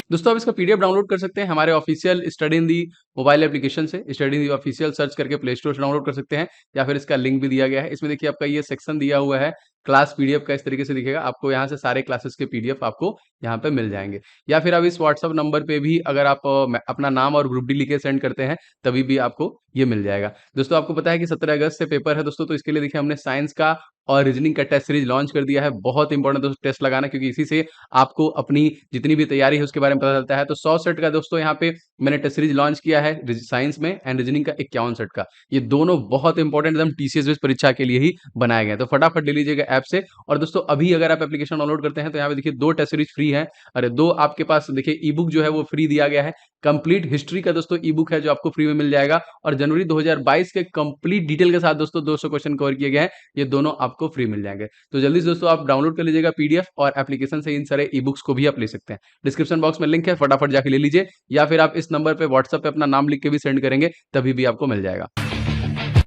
दोस्तों आप इसका पीडीएफ डाउनलोड कर सकते हैं हमारे official study in the mobile application से। Study in the official search करके प्ले स्टोर से डाउनलोड कर सकते हैं या फिर इसका लिंक भी दिया गया है। इसमें देखिए आपका ये सेक्शन दिया हुआ है क्लास पीडीएफ का, इस तरीके से दिखेगा आपको। यहाँ से सारे क्लासेस के पीडीएफ आपको यहाँ पे मिल जाएंगे। या फिर आप इस व्हाट्सअप नंबर पे भी अगर आप अपना नाम और ग्रुप डी लिख के सेंड करते हैं तभी भी आपको ये मिल जाएगा। दोस्तों आपको पता है कि 17 अगस्त से पेपर है दोस्तों, तो इसके लिए देखिए हमने साइंस का और रीजनिंग का टेस्ट सीरीज लॉन्च कर दिया है। बहुत इंपॉर्टेंट दोस्तों टेस्ट लगाना, क्योंकि इसी से आपको अपनी जितनी भी तैयारी है उसके बारे में पता चलता है। तो 100 सेट का दोस्तों यहाँ पे मैंने टेस्ट सीरीज लॉन्च किया है साइंस में, एंड रीजनिंग का 51 सेट का। ये दोनों बहुत इंपॉर्टेंट एकदम टीसीएस बेस्ड परीक्षा के लिए ही बनाए गए हैं। तो फटाफट ले लीजिएगा ऐप से। और दोस्तों अभी अगर आप एप्लीकेशन डाउनलोड करते हैं तो यहाँ पे देखिए 2 टेस्ट सीरीज फ्री है। अरे 2 आपके पास देखिए ई बुक जो है वो फ्री दिया गया है। कंप्लीट हिस्ट्री का दोस्तों ई बुक है जो आपको फ्री में मिल जाएगा, और जनवरी 2022 के कंप्लीट डिटेल के साथ दोस्तों 200 क्वेश्चन कवर किए गए हैं। ये दोनों आपको फ्री मिल जाएंगे। तो जल्दी से दोस्तों आप डाउनलोड कर लीजिएगा पीडीएफ, और एप्लीकेशन से इन सारे ई बुक्स को भी आप ले सकते हैं। डिस्क्रिप्शन बॉक्स में लिंक है, फटाफट जाके ले लीजिए। या फिर आप इस नंबर पे व्हाट्सएप पे अपना नाम लिख के भी सेंड करेंगे तभी भी आपको मिल जाएगा।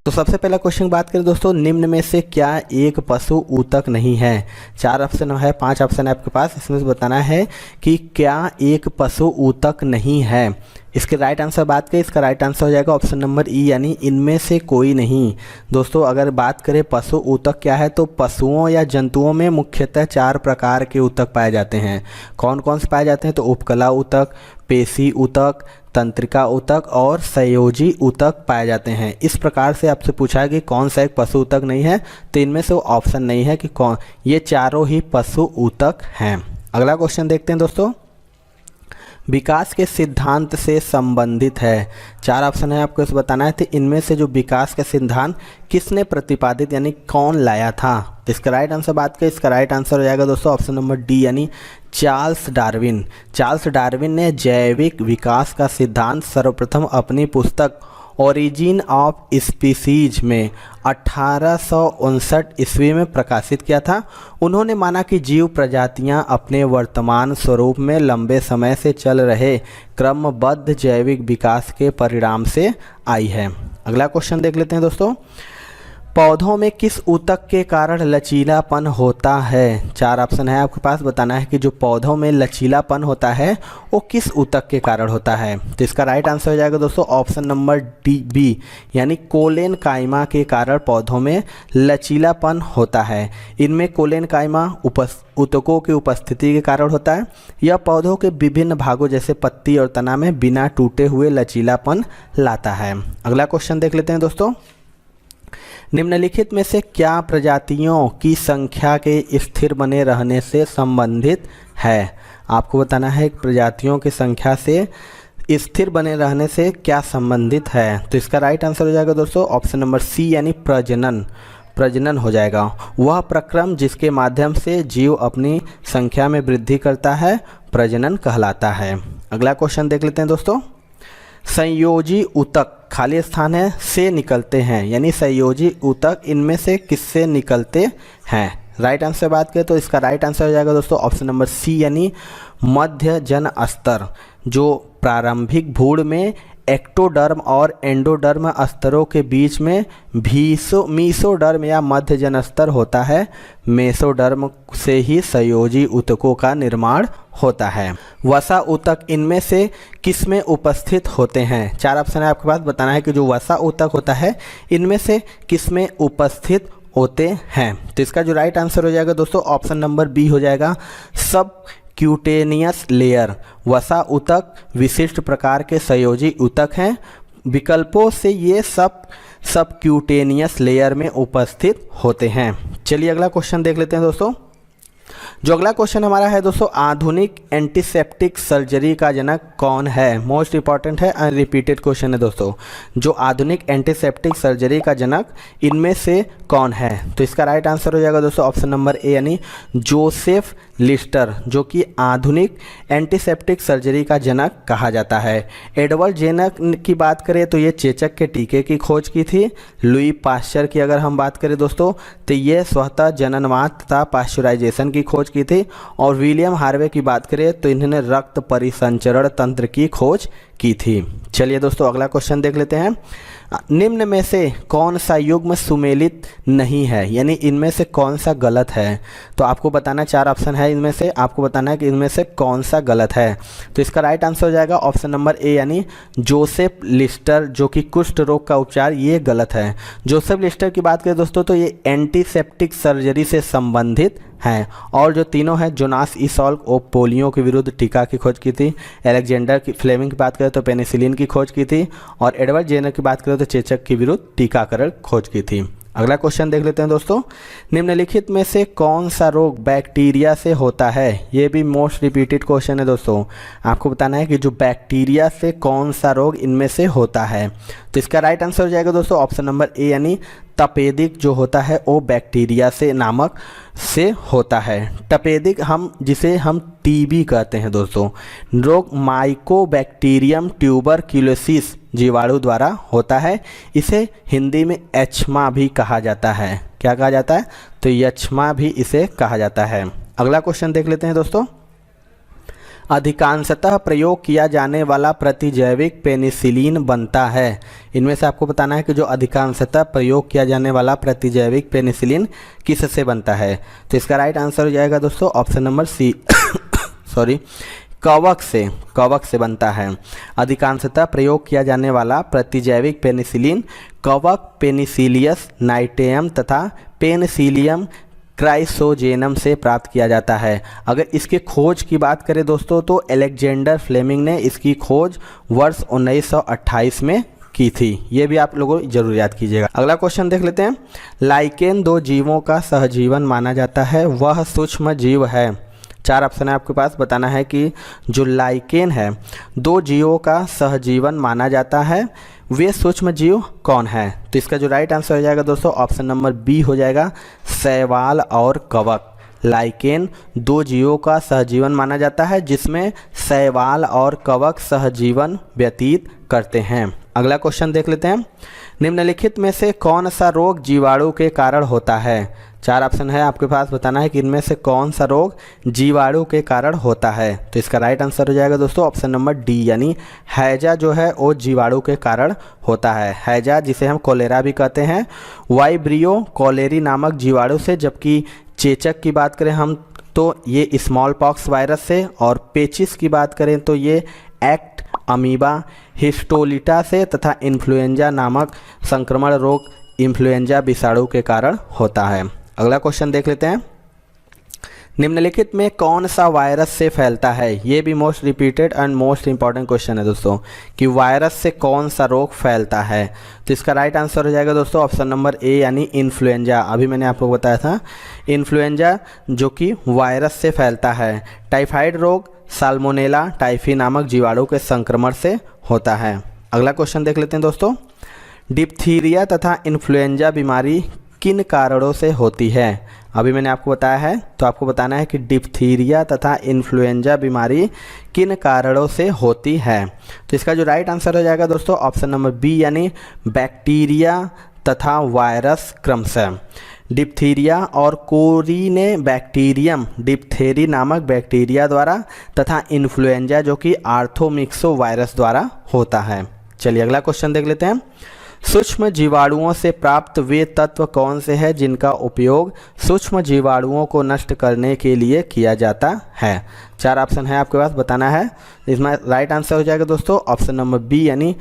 तो सबसे पहला क्वेश्चन बात करें दोस्तों, निम्न में से क्या एक पशु ऊतक नहीं है? 4 ऑप्शन है, 5 ऑप्शन है आपके पास। इसमें से बताना है कि क्या एक पशु ऊतक नहीं है। इसके राइट आंसर बात करें, इसका राइट आंसर हो जाएगा ऑप्शन नंबर ई, यानी इनमें से कोई नहीं। दोस्तों अगर बात करें पशु ऊतक क्या है, तो पशुओं या जंतुओं में मुख्यतः 4 प्रकार के ऊतक पाए जाते हैं। कौन कौन से पाए जाते हैं? तो उपकला ऊतक, पेशी ऊतक, तंत्रिका ऊतक और संयोजी ऊतक पाए जाते हैं। इस प्रकार से आपसे पूछा है कि कौन सा एक पशु ऊतक नहीं है, तो इनमें से वो ऑप्शन नहीं है कि कौन, ये चारों ही पशु ऊतक हैं। अगला क्वेश्चन देखते हैं दोस्तों, विकास के सिद्धांत से संबंधित है। 4 ऑप्शन है आपको इसे बताना है, तो इनमें से जो विकास का सिद्धांत किसने प्रतिपादित यानी कौन लाया था? इसका राइट आंसर बात करें, इसका राइट आंसर हो जाएगा दोस्तों ऑप्शन नंबर डी, यानी चार्ल्स डार्विन। चार्ल्स डार्विन ने जैविक विकास का सिद्धांत सर्वप्रथम अपनी पुस्तक ओरिजिन ऑफ स्पीसीज में 1859 ईस्वी में प्रकाशित किया था। उन्होंने माना कि जीव प्रजातियां अपने वर्तमान स्वरूप में लंबे समय से चल रहे क्रमबद्ध जैविक विकास के परिणाम से आई है। अगला क्वेश्चन देख लेते हैं दोस्तों, पौधों में किस ऊतक के कारण लचीलापन होता है? 4 ऑप्शन है आपके पास, बताना है कि जो पौधों में लचीलापन होता है वो किस ऊतक के कारण होता है। तो इसका राइट आंसर हो जाएगा दोस्तों ऑप्शन नंबर डी बी, यानी कोलेन काइमा के कारण पौधों में लचीलापन होता है। इनमें कोलेन काइमा ऊतकों की उपस्थिति के कारण होता है। यह पौधों के विभिन्न भागों जैसे पत्ती और तना में बिना टूटे हुए लचीलापन लाता है। अगला क्वेश्चन देख लेते हैं दोस्तों, निम्नलिखित में से क्या प्रजातियों की संख्या के स्थिर बने रहने से संबंधित है? आपको बताना है प्रजातियों की संख्या से स्थिर बने रहने से क्या संबंधित है। तो इसका राइट आंसर हो जाएगा दोस्तों ऑप्शन नंबर सी, यानी प्रजनन। प्रजनन हो जाएगा वह प्रक्रम जिसके माध्यम से जीव अपनी संख्या में वृद्धि करता है, प्रजनन कहलाता है। अगला क्वेश्चन देख लेते हैं दोस्तों, संयोजी ऊतक खाली स्थान है से निकलते हैं, यानी संयोजी ऊतक इनमें से किससे निकलते हैं? राइट आंसर बात करें तो इसका राइट आंसर हो जाएगा दोस्तों ऑप्शन नंबर सी, यानी मध्य जन स्तर। जो प्रारंभिक भ्रूण में एक्टोडर्म और एंडोडर्म स्तरों के बीच में मीसोडर्म या मध्य जन स्तर होता है, मेसोडर्म से ही संयोजी ऊतकों का निर्माण होता है। वसा ऊतक इनमें से किस में उपस्थित होते हैं? 4 ऑप्शन है आपके पास, बताना है कि जो वसा ऊतक होता है इनमें से किस में उपस्थित होते हैं। तो इसका जो राइट आंसर हो जाएगा दोस्तों ऑप्शन नंबर बी हो जाएगा, सब क्यूटेनियस लेयर। वसा ऊतक विशिष्ट प्रकार के संयोजी ऊतक हैं। विकल्पों से ये सब क्यूटेनियस लेयर में उपस्थित होते हैं। चलिए अगला क्वेश्चन देख लेते हैं दोस्तों, जो अगला क्वेश्चन हमारा है दोस्तों, आधुनिक एंटीसेप्टिक सर्जरी का जनक कौन है? मोस्ट इंपॉर्टेंट है, अनरिपीटेड क्वेश्चन है दोस्तों। जो आधुनिक एंटीसेप्टिक सर्जरी का जनक इनमें से कौन है? तो इसका राइट आंसर हो जाएगा दोस्तों ऑप्शन नंबर ए, यानी जोसेफ लिस्टर, जो कि आधुनिक एंटीसेप्टिक सर्जरी का जनक कहा जाता है। एडवर्ड जेनर की बात करें तो ये चेचक के टीके की खोज की थी। लुई पाश्चर की अगर हम बात करें दोस्तों तो ये स्वतः जननवात तथा पाश्चराइजेशन की खोज की थी। और विलियम हार्वे की बात करें तो इन्होंने रक्त परिसंचरण तंत्र की खोज की थी। चलिए दोस्तों अगला क्वेश्चन देख लेते हैं। निम्न में से कौन सा युग्म सुमेलित नहीं है, यानी इनमें से कौन सा गलत है। तो आपको बताना है, 4 ऑप्शन है इनमें से, आपको बताना है कि इनमें से कौन सा गलत है। तो इसका राइट आंसर हो जाएगा ऑप्शन नंबर ए, यानी जोसेफ लिस्टर जो कि कुष्ठ रोग का उपचार, ये गलत है। जोसेफ लिस्टर की बात करें दोस्तों तो ये एंटीसेप्टिक सर्जरी से संबंधित हैं। और जो तीनों हैं, जोनास ई सॉल्क वो पोलियो के विरुद्ध टीका की खोज की थी, अलेक्जेंडर की फ्लेमिंग की बात करें तो पेनिसिलिन की खोज की थी, और एडवर्ड जेनर की बात करें तो चेचक के विरुद्ध टीकाकरण खोज की थी। अगला क्वेश्चन देख लेते हैं दोस्तों। निम्नलिखित में से कौन सा रोग बैक्टीरिया से होता है। ये भी मोस्ट रिपीटेड क्वेश्चन है दोस्तों। आपको बताना है कि जो बैक्टीरिया से कौन सा रोग इनमें से होता है। तो इसका राइट आंसर हो जाएगा दोस्तों ऑप्शन नंबर ए, यानी तपेदिक जो होता है वो बैक्टीरिया से नामक से होता है। तपेदिक हम जिसे हम टीबी कहते हैं दोस्तों, रोग माइकोबैक्टीरियम ट्यूबरक्यूलोसिस जीवाणु द्वारा होता है। इसे हिंदी में एचमा भी कहा जाता है। क्या कहा जाता है? तो यचमा भी इसे कहा जाता है। अगला क्वेश्चन देख लेते हैं दोस्तों। अधिकांशतः प्रयोग किया जाने वाला प्रतिजैविक पेनिसिलिन बनता है। इनमें से आपको बताना है कि जो अधिकांशतः प्रयोग किया जाने वाला प्रतिजैविक पेनिसिलिन किससे बनता है। तो इसका राइट आंसर हो जाएगा दोस्तों ऑप्शन नंबर सी सॉरी, कवक से बनता है। अधिकांशतः प्रयोग किया जाने वाला प्रतिजैविक पेनिसिलिन कवक पेनिसिलियस नाइटेम तथा पेनिसिलियम क्राइसोजेनम से प्राप्त किया जाता है। अगर इसके खोज की बात करें दोस्तों तो अलेक्जेंडर फ्लेमिंग ने इसकी खोज वर्ष 1928 में की थी। ये भी आप लोगों को जरूर याद कीजिएगा। अगला क्वेश्चन देख लेते हैं। लाइकेन 2 जीवों का सहजीवन माना जाता है, वह सूक्ष्म जीव है। 4 ऑप्शन है आपके पास, बताना है कि जो लाइकेन है 2 जीवों का सहजीवन माना जाता है, वे सूक्ष्म जीव कौन है। तो इसका जो राइट आंसर हो जाएगा दोस्तों ऑप्शन नंबर बी हो जाएगा, शैवाल और कवक। लाइकेन 2 जीवों का सहजीवन माना जाता है जिसमें शैवाल और कवक सहजीवन व्यतीत करते हैं। अगला क्वेश्चन देख लेते हैं। निम्नलिखित में से कौन सा रोग जीवाणु के कारण होता है। 4 ऑप्शन है आपके पास, बताना है कि इनमें से कौन सा रोग जीवाणु के कारण होता है। तो इसका राइट आंसर हो जाएगा दोस्तों ऑप्शन नंबर डी, यानी हैजा जो है वो जीवाणु के कारण होता है। हैजा जिसे हम कोलेरा भी कहते हैं, वाइब्रियो कोलेरी नामक जीवाणु से, जबकि चेचक की बात करें हम तो ये स्मॉल पॉक्स वायरस से, और पेचिस की बात करें तो ये एक्ट अमीबा हिस्टोलिटा से, तथा इन्फ्लुएंजा नामक संक्रमण रोग इन्फ्लुएंजा विषाणु के कारण होता है। अगला क्वेश्चन देख लेते हैं। निम्नलिखित में कौन सा वायरस से फैलता है। ये भी most repeated and most important question है दोस्तों, कि वायरस से कौन सा रोग फैलता है। तो इसका राइट आंसर हो जाएगा दोस्तों ऑप्शन नंबर ए, यानी इन्फ्लुएंजा। अभी मैंने आपको बताया था इन्फ्लुएंजा जो कि वायरस से फैलता है। टाइफाइड रोग साल्मोनेला टाइफी नामक जीवाणु के संक्रमण से होता है। अगला क्वेश्चन देख लेते हैं दोस्तों। डिप्थीरिया तथा इन्फ्लुएंजा बीमारी किन कारणों से होती है। अभी मैंने आपको बताया है, तो आपको बताना है कि डिप्थीरिया तथा इन्फ्लुएंजा बीमारी किन कारणों से होती है। तो इसका जो राइट आंसर हो जाएगा दोस्तों ऑप्शन नंबर बी, यानी बैक्टीरिया तथा वायरस क्रमशः। डिप्थीरिया और कोरिने बैक्टीरियम डिप्थेरी नामक बैक्टीरिया द्वारा, तथा इन्फ्लुएंजा जो कि आर्थोमिक्सो वायरस द्वारा होता है। चलिए अगला क्वेश्चन देख लेते हैं। सूक्ष्म जीवाणुओं से प्राप्त वे तत्व कौन से हैं जिनका उपयोग सूक्ष्म जीवाणुओं को नष्ट करने के लिए किया जाता है। 4 ऑप्शन है आपके पास, बताना है। इसमें राइट आंसर हो जाएगा दोस्तों ऑप्शन नंबर बी, यानी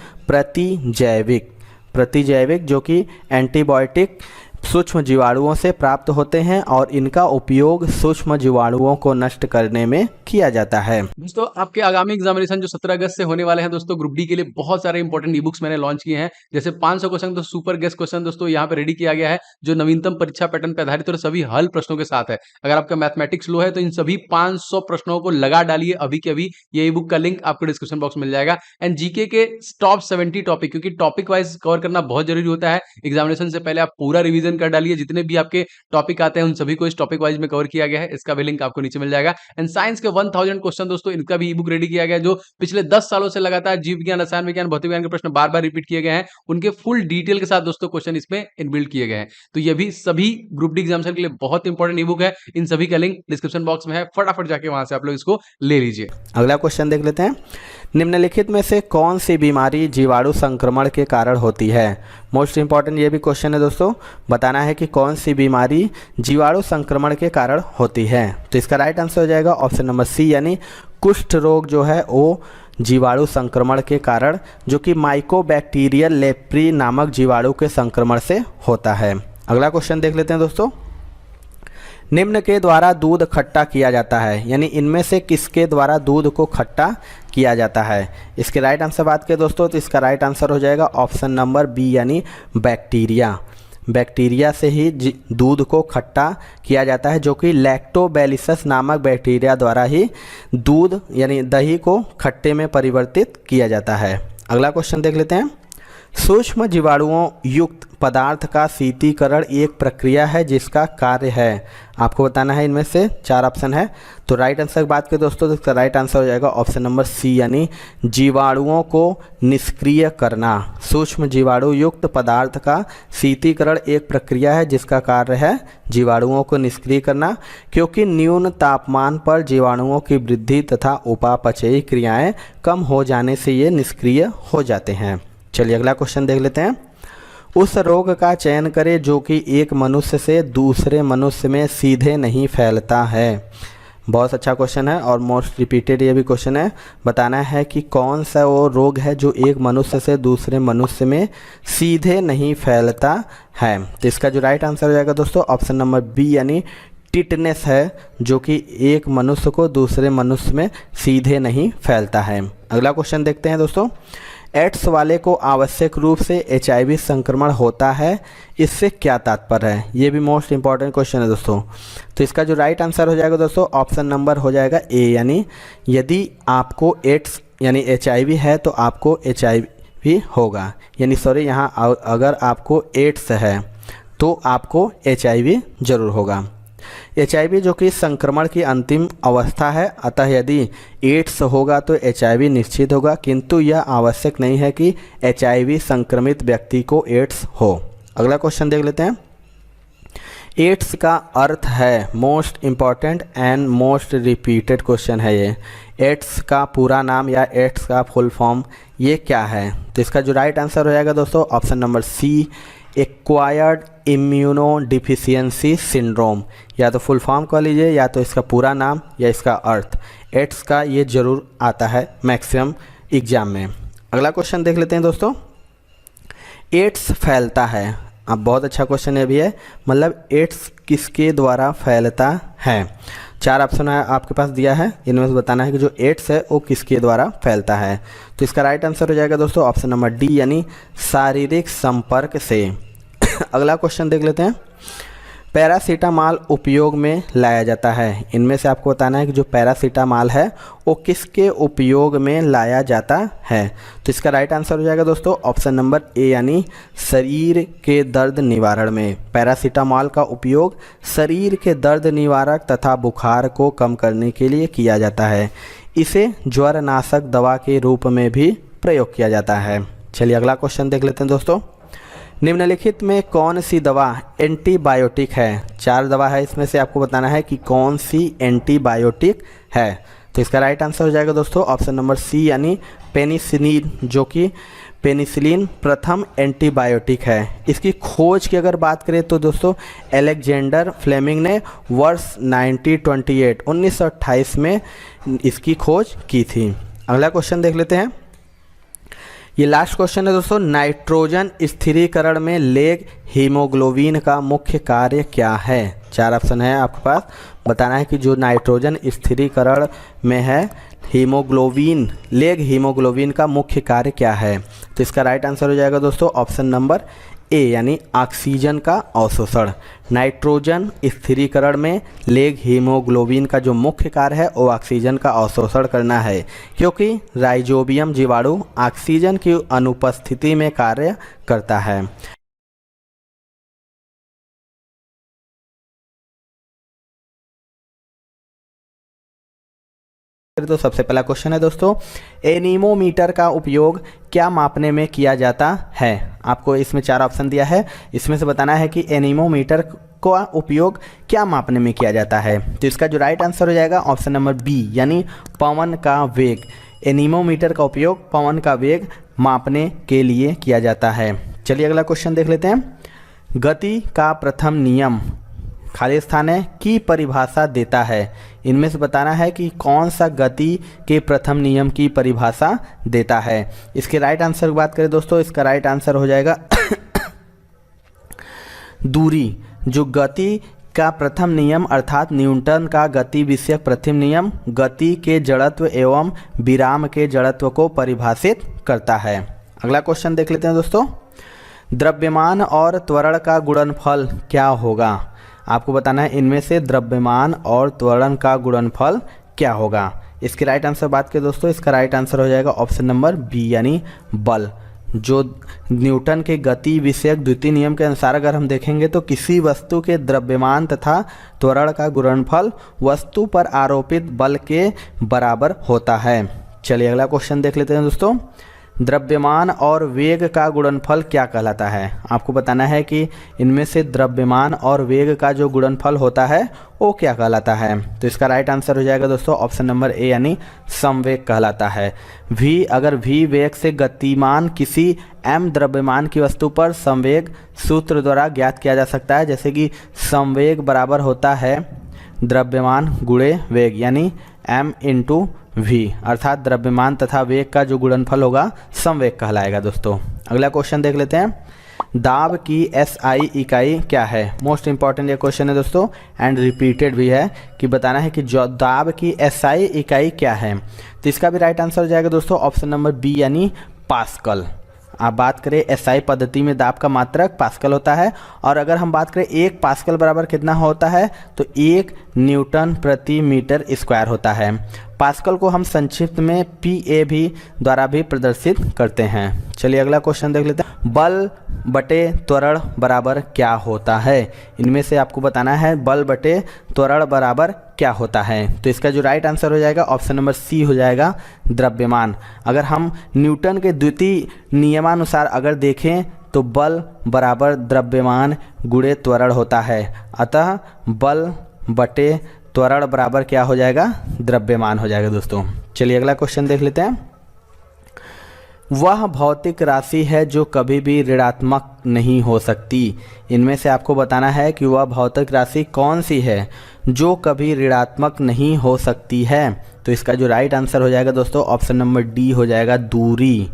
प्रतिजैविक जो कि एंटीबायोटिक सूक्ष्म जीवाणुओं से प्राप्त होते हैं और इनका उपयोग सूक्ष्म जीवाणुओं को नष्ट करने में किया जाता है। दोस्तों आपके आगामी एग्जामिनेशन जो 17 अगस्त से होने वाले हैं दोस्तों, ग्रुप डी के लिए बहुत सारे इंपॉर्टेंट ई बुक्स मैंने लॉन्च किए हैं। जैसे 500 क्वेश्चन तो सुपर गेस्ट क्वेश्चन दोस्तों यहाँ पे रेडी किया गया है, जो नवीनतम परीक्षा पैटर्न पर आधारित और सभी हल प्रश्नों के साथ है। अगर आपका मैथमेटिक्स लो है तो इन सभी 500 प्रश्नों को लगा डालिए अभी के अभी। ये ई बुक का लिंक आपको डिस्क्रिप्शन बॉक्स में मिल जाएगा। एंड जीके के टॉप 70 टॉपिक, क्योंकि टॉपिक वाइज कवर करना बहुत जरूरी होता है एग्जामिनेशन से पहले, आप पूरा रिवीजन कर डालिए। जितने भी आपके टॉपिक आते हैं उन सभी को इस टॉपिक वाइज में कवर किया गया है। इसका भी लिंक आपको नीचे मिल जाएगा। एंड साइंस के 1000 क्वेश्चन दोस्तों, इनका भी ई बुक रेडी किया गया है, जो पिछले 10 सालों से लगातार जीव विज्ञान, रसायन विज्ञान, भौतिक विज्ञान के प्रश्न बार बार रिपीट किए गए हैं। उनके फुल डिटेल के साथ दोस्तों क्वेश्चन इसमें इनबिल्ट किए गए हैं। तो ये भी सभी ग्रुप डी एग्जामिनेशन के लिए बहुत इंपॉर्टेंट ई बुक है। इन सभी का लिंक डिस्क्रिप्शन बॉक्स में है, फटाफट जाके वहां से आप लोग इसको ले लीजिए। अगला क्वेश्चन देख लेते हैं। निम्नलिखित में से कौन सी बीमारी जीवाणु संक्रमण के कारण होती है? मोस्ट इंपॉर्टेंट ये भी क्वेश्चन है दोस्तों, बताना है कि कौन सी बीमारी जीवाणु संक्रमण के कारण होती है। तो इसका राइट आंसर हो जाएगा ऑप्शन नंबर सी, यानी कुष्ठ रोग जो है वो जीवाणु संक्रमण के कारण, जो कि माइकोबैक्टीरियल लेप्री नामक जीवाणु के संक्रमण से होता है। अगला क्वेश्चन देख लेते हैं दोस्तों। निम्न के द्वारा दूध खट्टा किया जाता है, यानी इनमें से किसके द्वारा दूध को खट्टा किया जाता है? इसके राइट आंसर बात करें दोस्तों तो इसका राइट आंसर हो जाएगा ऑप्शन नंबर बी, यानी बैक्टीरिया। बैक्टीरिया से ही दूध को खट्टा किया जाता है, जो कि लैक्टोबैलिसस नामक बैक्टीरिया द्वारा ही दूध यानी दही को खट्टे में परिवर्तित किया जाता है। अगला क्वेश्चन देख लेते हैं। सूक्ष्म जीवाणुओं युक्त पदार्थ का शीतीकरण एक प्रक्रिया है जिसका कार्य है, आपको बताना है। इनमें से 4 ऑप्शन है, तो राइट आंसर की बात करें दोस्तों तो इसका राइट आंसर हो जाएगा ऑप्शन नंबर सी, यानी जीवाणुओं को निष्क्रिय करना। सूक्ष्म जीवाणु युक्त पदार्थ का शीतीकरण एक प्रक्रिया है जिसका कार्य है जीवाणुओं को निष्क्रिय करना, क्योंकि न्यून तापमान पर जीवाणुओं की वृद्धि तथा उपापचयी क्रियाएं कम हो जाने से ये निष्क्रिय हो जाते हैं। चलिए अगला क्वेश्चन देख लेते हैं। उस रोग का चयन करें जो कि एक मनुष्य से दूसरे मनुष्य में सीधे नहीं फैलता है। बहुत अच्छा क्वेश्चन है और मोस्ट रिपीटेड ये भी क्वेश्चन है, बताना है कि कौन सा वो रोग है जो एक मनुष्य से दूसरे मनुष्य में सीधे नहीं फैलता है। तो इसका जो राइट आंसर हो जाएगा दोस्तों ऑप्शन नंबर बी, यानी टिटनेस है, जो कि एक मनुष्य को दूसरे मनुष्य में सीधे नहीं फैलता है। अगला क्वेश्चन देखते हैं दोस्तों। एड्स वाले को आवश्यक रूप से HIV संक्रमण होता है, इससे क्या तात्पर्य है? ये भी मोस्ट इंपॉर्टेंट क्वेश्चन है दोस्तों। तो इसका जो राइट आंसर हो जाएगा दोस्तों ऑप्शन नंबर हो जाएगा ए, यानी यदि आपको एड्स यानी HIV है तो आपको HIV होगा, यानी सॉरी यहाँ अगर आपको एड्स है तो आपको HIV जरूर होगा। HIV जो कि संक्रमण की अंतिम अवस्था है, अतः यदि एड्स होगा तो HIV निश्चित होगा, किंतु यह आवश्यक नहीं है कि HIV संक्रमित व्यक्ति को एड्स हो। अगला क्वेश्चन देख लेते हैं। एड्स का अर्थ है, most important and most repeated question है ये। एड्स का पूरा नाम या एड्स का फुल फॉर्म ये क्या है? तो इसका जो राइट आंसर हो जाएगा दोस्तों option number C, acquired immunodeficiency syndrome. या तो फुल फॉर्म कह लीजिए या तो इसका पूरा नाम या इसका अर्थ। एड्स का ये जरूर आता है मैक्सिमम एग्जाम में। अगला क्वेश्चन देख लेते हैं दोस्तों। एड्स फैलता है, अब बहुत अच्छा क्वेश्चन ये भी है, मतलब एड्स किसके द्वारा फैलता है? 4 ऑप्शन है आपके पास दिया है, इनमें से बताना है कि जो एड्स है वो किसके द्वारा फैलता है। तो इसका राइट आंसर हो जाएगा दोस्तों ऑप्शन नंबर डी, यानी शारीरिक संपर्क से। अगला क्वेश्चन देख लेते हैं। पैरासीटामॉल उपयोग में लाया जाता है, इनमें से आपको बताना है कि जो पैरासीटामॉल है वो किसके उपयोग में लाया जाता है? तो इसका राइट आंसर हो जाएगा दोस्तों ऑप्शन नंबर ए, यानी शरीर के दर्द निवारण में। पैरासीटामॉल का उपयोग शरीर के दर्द निवारक तथा बुखार को कम करने के लिए किया जाता है। इसे ज्वरनाशक दवा के रूप में भी प्रयोग किया जाता है। चलिए अगला क्वेश्चन देख लेते हैं दोस्तों। निम्नलिखित में कौन सी दवा एंटीबायोटिक है? 4 दवा है, इसमें से आपको बताना है कि कौन सी एंटीबायोटिक है। तो इसका राइट आंसर हो जाएगा दोस्तों ऑप्शन नंबर सी, यानी पेनिसिलिन, जो कि पेनिसिलिन प्रथम एंटीबायोटिक है। इसकी खोज की अगर बात करें तो दोस्तों अलेक्जेंडर फ्लेमिंग ने वर्ष 1928 में इसकी खोज की थी। अगला क्वेश्चन देख लेते हैं। ये लास्ट क्वेश्चन है दोस्तों। नाइट्रोजन स्थिरीकरण में लेग हीमोग्लोबिन का मुख्य कार्य क्या है? 4 ऑप्शन है आपके पास, बताना है कि जो नाइट्रोजन स्थिरीकरण में है हीमोग्लोबिन, लेग हीमोग्लोबिन का मुख्य कार्य क्या है? तो इसका राइट आंसर हो जाएगा दोस्तों ऑप्शन नंबर ए, यानी ऑक्सीजन का अवशोषण। नाइट्रोजन स्थिरीकरण में लेग हीमोग्लोबिन का जो मुख्य कार्य है वो ऑक्सीजन का अवशोषण करना है, क्योंकि राइजोबियम जीवाणु ऑक्सीजन की अनुपस्थिति में कार्य करता है। तो सबसे पहला क्वेश्चन है दोस्तों, एनीमोमीटर का उपयोग क्या मापने में किया जाता है? आपको इसमें 4 ऑप्शन दिया है, इसमें से बताना है कि एनीमोमीटर का उपयोग क्या मापने में किया जाता है। तो इसका जो राइट आंसर हो जाएगा ऑप्शन नंबर बी, यानी पवन का वेग। एनीमोमीटर का उपयोग पवन का वेग मापने के लिए किया जाता है। चलिए अगला क्वेश्चन देख लेते हैं। गति का प्रथम नियम खाली स्थान है की परिभाषा देता है। इनमें से बताना है कि कौन सा गति के प्रथम नियम की परिभाषा देता है। इसके राइट आंसर की बात करें दोस्तों, इसका राइट आंसर हो जाएगा दूरी। जो गति का प्रथम नियम अर्थात न्यूटन का गति विषयक प्रथम नियम गति के जड़त्व एवं विराम के जड़त्व को परिभाषित करता है। अगला क्वेश्चन देख लेते हैं दोस्तों। द्रव्यमान और त्वरण का गुणनफल क्या होगा? आपको बताना है इनमें से द्रव्यमान और त्वरण का गुणनफल क्या होगा। इसकी राइट आंसर बात करें दोस्तों, इसका राइट आंसर हो जाएगा ऑप्शन नंबर बी यानी बल। जो न्यूटन के गति विषयक द्वितीय नियम के अनुसार अगर हम देखेंगे तो किसी वस्तु के द्रव्यमान तथा त्वरण का गुणनफल वस्तु पर आरोपित बल के बराबर होता है। चलिए अगला क्वेश्चन देख लेते हैं दोस्तों। द्रव्यमान और वेग का गुणनफल क्या कहलाता है? आपको बताना है कि इनमें से द्रव्यमान और वेग का जो गुणनफल होता है वो क्या कहलाता है। तो इसका राइट आंसर हो जाएगा दोस्तों ऑप्शन नंबर ए यानी समवेग कहलाता है। अगर v वेग से गतिमान किसी m द्रव्यमान की वस्तु पर संवेग सूत्र द्वारा ज्ञात किया जा सकता है। जैसे कि संवेग बराबर होता है द्रव्यमान गुणे वेग यानी m इंटू v, अर्थात द्रव्यमान तथा वेग का जो गुणनफल होगा संवेग कहलाएगा दोस्तों। अगला क्वेश्चन देख लेते हैं। दाब की SI इकाई क्या है? मोस्ट इंपॉर्टेंट ये क्वेश्चन है दोस्तों एंड रिपीटेड भी है कि बताना है कि जो दाब की SI इकाई क्या है। तो इसका भी राइट आंसर हो जाएगा दोस्तों ऑप्शन नंबर बी यानी पास्कल। आप बात करें SI पद्धति में दाब का मात्रक पास्कल होता है और अगर हम बात करें 1 पास्कल बराबर कितना होता है तो 1 न्यूटन प्रति मीटर स्क्वायर होता है। पास्कल को हम संक्षिप्त में PA भी द्वारा भी प्रदर्शित करते हैं। चलिए अगला क्वेश्चन देख लेते हैं। बल बटे त्वरण बराबर क्या होता है? इनमें से आपको बताना है बल बटे त्वरण बराबर क्या होता है। तो इसका जो राइट आंसर हो जाएगा ऑप्शन नंबर सी हो जाएगा द्रव्यमान। अगर हम न्यूटन के द्वितीय नियमानुसार अगर देखें तो बल बराबर द्रव्यमान गुणे त्वरण होता है, अतः बल बटे त्वरण बराबर क्या हो जाएगा? द्रव्यमान हो जाएगा दोस्तों। चलिए अगला क्वेश्चन देख लेते हैं। वह भौतिक राशि है जो कभी भी ऋणात्मक नहीं हो सकती। इनमें से आपको बताना है कि वह भौतिक राशि कौन सी है जो कभी ऋणात्मक नहीं हो सकती है। तो इसका जो राइट आंसर हो जाएगा दोस्तों ऑप्शन नंबर डी हो जाएगा दूरी।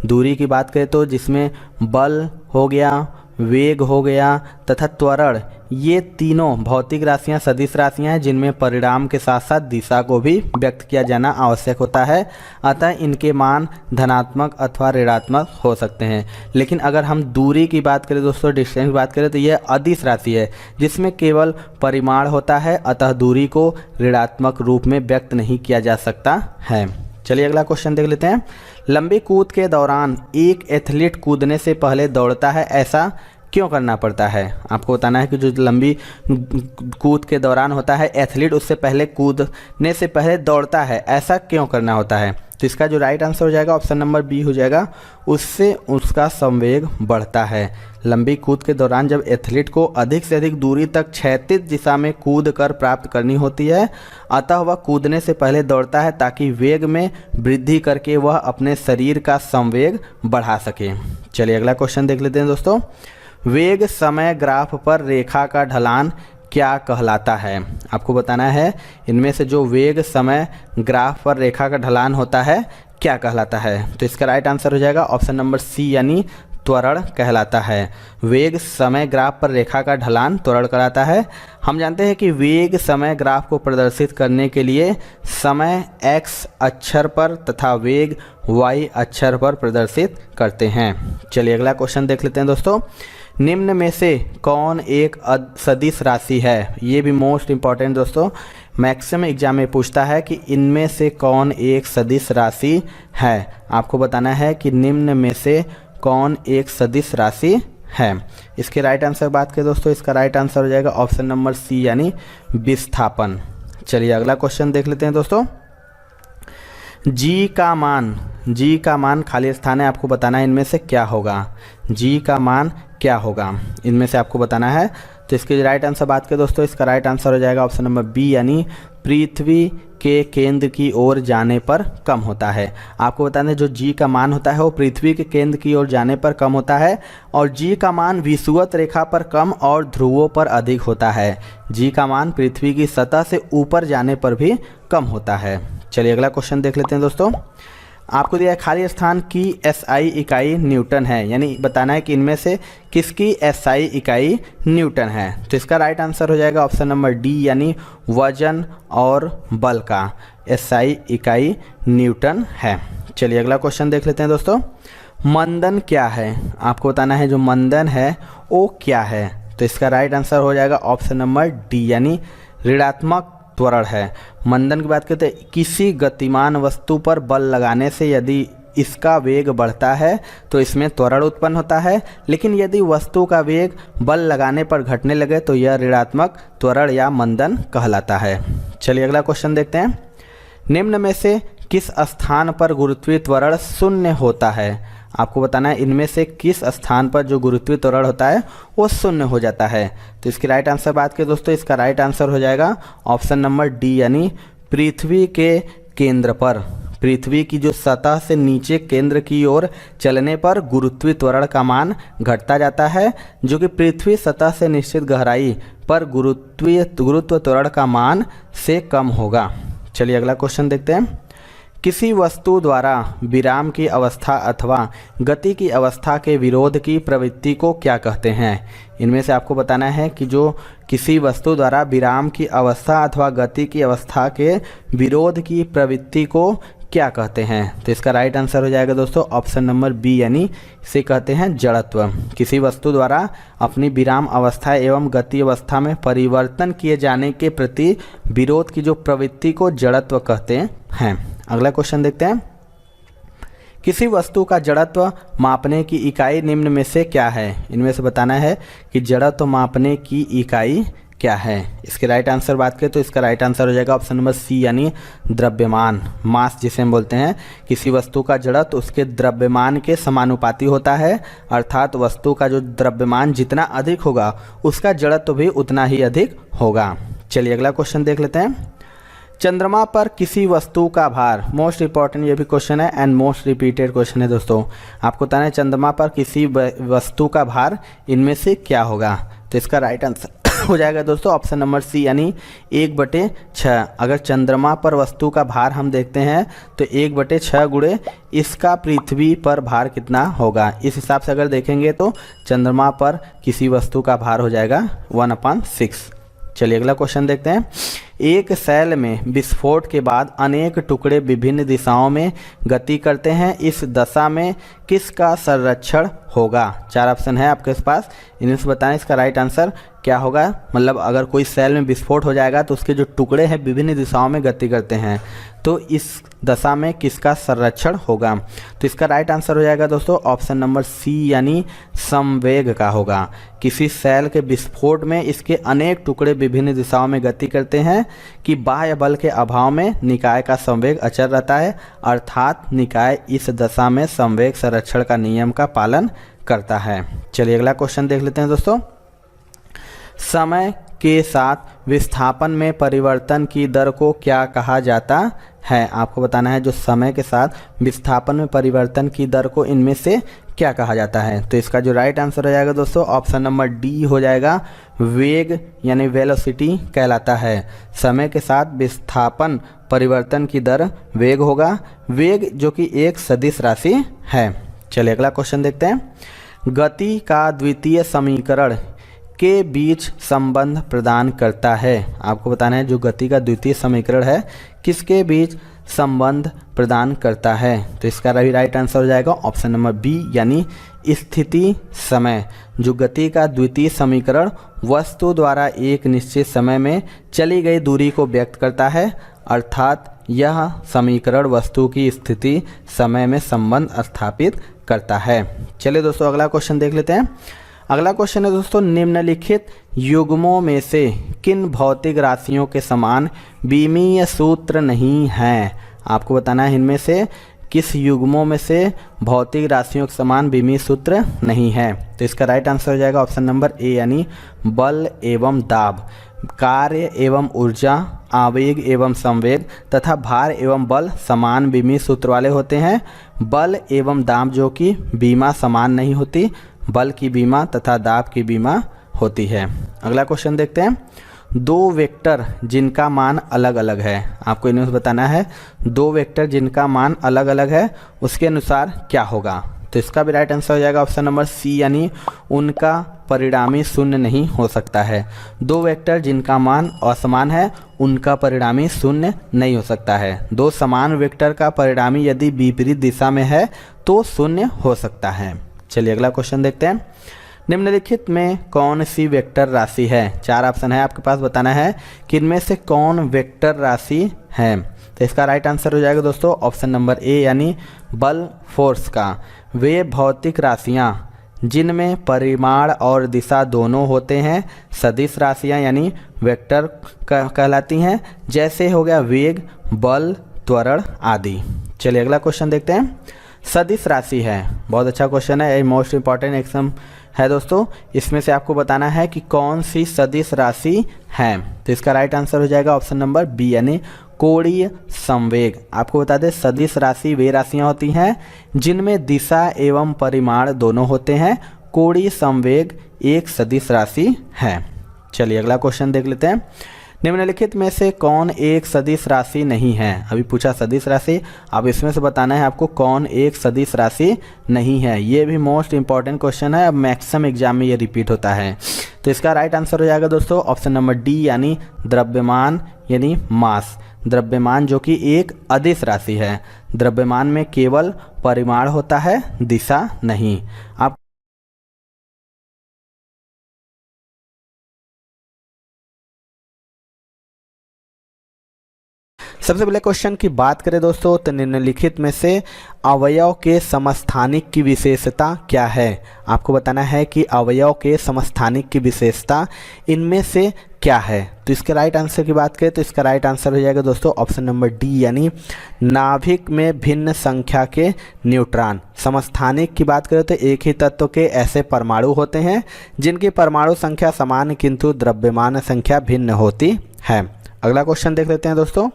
दूरी की बात करें तो जिसमें बल हो गया, वेग हो गया तथा त्वरण, ये तीनों भौतिक राशियां सदिश राशियां हैं जिनमें परिणाम के साथ साथ दिशा को भी व्यक्त किया जाना आवश्यक होता है, अतः इनके मान धनात्मक अथवा ऋणात्मक हो सकते हैं। लेकिन अगर हम दूरी की बात करें दोस्तों, डिस्टेंस की बात करें तो यह अदिश राशि है जिसमें केवल परिमाण होता है, अतः दूरी को ऋणात्मक रूप में व्यक्त नहीं किया जा सकता है। चलिए अगला क्वेश्चन देख लेते हैं। लंबी कूद के दौरान एक एथलीट कूदने से पहले दौड़ता है, ऐसा क्यों करना पड़ता है? आपको बताना है कि जो लंबी कूद के दौरान होता है एथलीट उससे पहले कूदने से पहले दौड़ता है, ऐसा क्यों करना होता है? तो इसका जो राइट आंसर हो जाएगा ऑप्शन नंबर बी हो जाएगा, उससे उसका संवेग बढ़ता है। लंबी कूद के दौरान जब एथलीट को अधिक से अधिक दूरी तक क्षैतिज दिशा में कूद कर प्राप्त करनी होती है, अतः वह कूदने से पहले दौड़ता है ताकि वेग में वृद्धि करके वह अपने शरीर का संवेग बढ़ा सके। चलिए अगला क्वेश्चन देख लेते हैं दोस्तों। वेग समय ग्राफ पर रेखा का ढलान क्या कहलाता है? आपको बताना है इनमें से जो वेग समय ग्राफ पर रेखा का ढलान होता है क्या कहलाता है। तो इसका राइट आंसर हो जाएगा ऑप्शन नंबर सी यानी त्वरण कहलाता है। वेग समय ग्राफ पर रेखा का ढलान त्वरण कहलाता है। हम जानते हैं कि वेग समय ग्राफ को प्रदर्शित करने के लिए समय x अक्षर पर तथा वेग y अक्षर पर प्रदर्शित करते हैं। चलिए अगला क्वेश्चन देख लेते हैं दोस्तों। निम्न में से कौन एक सदिश राशि है? ये भी मोस्ट इंपॉर्टेंट दोस्तों, मैक्सिमम एग्जाम में पूछता है कि इनमें से कौन एक सदिश राशि है। आपको बताना है कि निम्न में से कौन एक सदिश राशि है। इसके राइट आंसर बात करें दोस्तों, इसका राइट आंसर हो जाएगा ऑप्शन नंबर सी यानी विस्थापन। चलिए अगला क्वेश्चन देख लेते हैं दोस्तों। जी का मान खाली स्थान है, आपको बताना है इनमें से क्या होगा। जी का मान क्या होगा इनमें से आपको बताना है। तो इसके राइट आंसर बात करें दोस्तों, इसका राइट आंसर हो जाएगा ऑप्शन नंबर बी यानी पृथ्वी के केंद्र की ओर जाने पर कम होता है। आपको बता दें जो जी का मान होता है वो पृथ्वी के केंद्र की ओर जाने पर कम होता है और जी का मान विषुवत रेखा पर कम और ध्रुवों पर अधिक होता है। जी का मान पृथ्वी की सतह से ऊपर जाने पर भी कम होता है। चलिए अगला क्वेश्चन देख लेते हैं दोस्तों। आपको दिया है खाली स्थान की एसआई इकाई न्यूटन है, यानी बताना है कि इनमें से किसकी एसआई इकाई न्यूटन है। तो इसका राइट आंसर हो जाएगा ऑप्शन नंबर डी, यानी वजन और बल का एसआई इकाई न्यूटन है। चलिए अगला क्वेश्चन देख लेते हैं दोस्तों। मंदन क्या है? आपको बताना है जो मंदन है वो क्या है। तो इसका राइट आंसर हो जाएगा ऑप्शन नंबर डी, यानी ऋणात्मक त्वरण है। मंदन की बात करते हैं, किसी गतिमान वस्तु पर बल लगाने से यदि इसका वेग बढ़ता है तो इसमें त्वरण उत्पन्न होता है, लेकिन यदि वस्तु का वेग बल लगाने पर घटने लगे तो यह ऋणात्मक त्वरण या मंदन कहलाता है। चलिए अगला क्वेश्चन देखते हैं। निम्न में से किस स्थान पर गुरुत्वीय त्वरण शून्य होता है? आपको बताना है इनमें से किस स्थान पर जो गुरुत्वीय त्वरण होता है वो शून्य हो जाता है। तो इसकी राइट आंसर बात करें दोस्तों, इसका राइट आंसर हो जाएगा ऑप्शन नंबर डी, यानी पृथ्वी के केंद्र पर। पृथ्वी की जो सतह से नीचे केंद्र की ओर चलने पर गुरुत्वीय त्वरण का मान घटता जाता है, जो कि पृथ्वी सतह से निश्चित गहराई पर गुरुत्व त्वरण का मान से कम होगा। चलिए अगला क्वेश्चन देखते हैं। किसी वस्तु द्वारा विराम की अवस्था अथवा गति की अवस्था के विरोध की प्रवृत्ति को क्या कहते हैं? इनमें से आपको बताना है कि जो किसी वस्तु द्वारा विराम की अवस्था अथवा गति की अवस्था के विरोध की प्रवृत्ति को क्या कहते हैं। तो इसका राइट आंसर हो जाएगा दोस्तों ऑप्शन नंबर बी, यानी इसे कहते हैं जड़त्व। किसी वस्तु द्वारा अपनी विराम अवस्था एवं गति अवस्था में परिवर्तन किए जाने के प्रति विरोध की जो प्रवृत्ति को जड़त्व कहते हैं। अगला क्वेश्चन देखते हैं। किसी वस्तु का जड़त्व मापने की इकाई निम्न में से क्या है? इनमें से बताना है कि जड़त्व मापने की इकाई क्या है। इसके राइट आंसर बात करें तो इसका राइट आंसर हो जाएगा ऑप्शन नंबर सी, यानी द्रव्यमान। मास जिसे हम बोलते हैं, किसी वस्तु का जड़त्व उसके द्रव्यमान के समानुपाती होता है, अर्थात वस्तु का जो द्रव्यमान जितना अधिक होगा उसका जड़त्व भी उतना ही अधिक होगा। चलिए अगला क्वेश्चन देख लेते हैं। चंद्रमा पर किसी वस्तु का भार, मोस्ट इंपॉर्टेंट ये भी क्वेश्चन है एंड मोस्ट रिपीटेड क्वेश्चन है दोस्तों। आपको बताना है चंद्रमा पर किसी वस्तु का भार इनमें से क्या होगा। तो इसका राइट आंसर हो जाएगा दोस्तों ऑप्शन नंबर सी, यानी 1/6। अगर चंद्रमा पर वस्तु का भार हम देखते हैं तो 1/6 गुणे इसका पृथ्वी पर भार कितना होगा। इस हिसाब से अगर देखेंगे तो चंद्रमा पर किसी वस्तु का भार हो जाएगा 1/6। चलिए अगला क्वेश्चन देखते हैं। एक सेल में विस्फोट के बाद अनेक टुकड़े विभिन्न दिशाओं में गति करते हैं, इस दशा में किसका संरक्षण होगा? 4 ऑप्शन है आपके पास, इनमें से बताएं इसका राइट आंसर क्या होगा। मतलब अगर कोई सेल में विस्फोट हो जाएगा तो उसके जो टुकड़े हैं विभिन्न दिशाओं में गति करते हैं, तो इस दशा में किसका संरक्षण होगा। तो इसका राइट आंसर हो जाएगा दोस्तों ऑप्शन नंबर सी, यानी संवेग का होगा। किसी सेल के विस्फोट में इसके अनेक टुकड़े विभिन्न दिशाओं में गति करते हैं कि बाह्य बल के अभाव में निकाय का संवेग अचल रहता है, अर्थात निकाय इस दशा में संवेग संरक्षण का नियम का पालन करता है। चलिए अगला क्वेश्चन देख लेते हैं दोस्तों। समय के साथ विस्थापन में परिवर्तन की दर को क्या कहा जाता है? आपको बताना है जो समय के साथ विस्थापन में परिवर्तन की दर को इनमें से क्या कहा जाता है। तो इसका जो राइट आंसर हो जाएगा दोस्तों ऑप्शन नंबर डी हो जाएगा, वेग यानी वेलोसिटी कहलाता है। समय के साथ विस्थापन परिवर्तन की दर वेग होगा, वेग जो कि एक सदिश राशि है। चलिए अगला क्वेश्चन देखते हैं। गति का द्वितीय समीकरण के बीच संबंध प्रदान करता है। आपको बताना है जो गति का द्वितीय समीकरण है किसके बीच संबंध प्रदान करता है। तो इसका भी राइट आंसर हो जाएगा ऑप्शन नंबर बी, यानी स्थिति समय। जो गति का द्वितीय समीकरण वस्तु द्वारा एक निश्चित समय में चली गई दूरी को व्यक्त करता है, अर्थात यह समीकरण वस्तु की स्थिति समय में संबंध स्थापित करता है। चलिए दोस्तों अगला क्वेश्चन देख लेते हैं। अगला क्वेश्चन है दोस्तों, निम्नलिखित युग्मों में से किन भौतिक राशियों के समान विमीय सूत्र नहीं हैं? आपको बताना है इनमें से किस युग्मों में से भौतिक राशियों के समान विमीय सूत्र नहीं है। तो इसका राइट आंसर हो जाएगा ऑप्शन नंबर ए, यानी बल एवं दाब। कार्य एवं ऊर्जा, आवेग एवं संवेग तथा भार एवं बल समान विमीय सूत्र वाले होते हैं। बल एवं दाब जो कि बीमा समान नहीं होती, बल की बीमा तथा दाब की बीमा होती है। अगला क्वेश्चन देखते हैं। दो वेक्टर जिनका मान अलग अलग है, आपको इनमें बताना है दो वेक्टर जिनका मान अलग अलग है उसके अनुसार क्या होगा। तो इसका भी राइट आंसर हो जाएगा ऑप्शन नंबर सी, यानी उनका परिणामी शून्य नहीं हो सकता है। दो वेक्टर जिनका मान असमान है उनका परिणामी शून्य नहीं हो सकता है। दो समान वेक्टर का परिणामी यदि विपरीत दिशा में है तो शून्य हो सकता है। चलिए अगला क्वेश्चन देखते हैं। निम्नलिखित में कौन सी वेक्टर राशि है। चार ऑप्शन है आपके पास, बताना है कि इनमें से कौन वेक्टर राशि है। तो इसका राइट आंसर हो जाएगा दोस्तों ऑप्शन नंबर ए, यानी बल फोर्स का। वे भौतिक राशियां जिनमें परिमाण और दिशा दोनों होते हैं सदिश राशियां यानी वेक्टर कहलाती हैं, जैसे हो गया वेग, बल, त्वरण आदि। चलिए अगला क्वेश्चन देखते हैं। सदिश राशि है, बहुत अच्छा क्वेश्चन है, ये मोस्ट इंपॉर्टेंट एग्जाम है दोस्तों। इसमें से आपको बताना है कि कौन सी सदिश राशि है। तो इसका राइट आंसर हो जाएगा ऑप्शन नंबर बी, यानी कोणीय संवेग। आपको बता दें सदिश राशि वे राशियां होती हैं जिनमें दिशा एवं परिमाण दोनों होते हैं। कोणीय संवेग एक सदिश राशि है। चलिए अगला क्वेश्चन देख लेते हैं। निम्नलिखित में से कौन एक सदिश राशि नहीं है। अभी पूछा सदिश राशि, अब इसमें से बताना है आपको कौन एक सदिश राशि नहीं है। ये भी मोस्ट इंपॉर्टेंट क्वेश्चन है, अब मैक्सिमम एग्जाम में ये रिपीट होता है। तो इसका राइट आंसर हो जाएगा दोस्तों ऑप्शन नंबर डी, यानी द्रव्यमान यानी मास। द्रव्यमान जो कि एक अदिश राशि है। द्रव्यमान में केवल परिमाण होता है, दिशा नहीं। आप सबसे पहले क्वेश्चन की बात करें दोस्तों तो निम्नलिखित में से अवयव के समस्थानिक की विशेषता क्या है। आपको बताना है कि अवयव के समस्थानिक की विशेषता इनमें से क्या है। तो इसके राइट आंसर की बात करें तो इसका राइट आंसर हो जाएगा दोस्तों ऑप्शन नंबर डी, यानी नाभिक में भिन्न संख्या के न्यूट्रॉन। समस्थानिक की बात करें तो एक ही तत्व के ऐसे परमाणु होते हैं जिनकी परमाणु संख्या समान किंतु द्रव्यमान संख्या भिन्न होती है। अगला क्वेश्चन देख लेते हैं दोस्तों।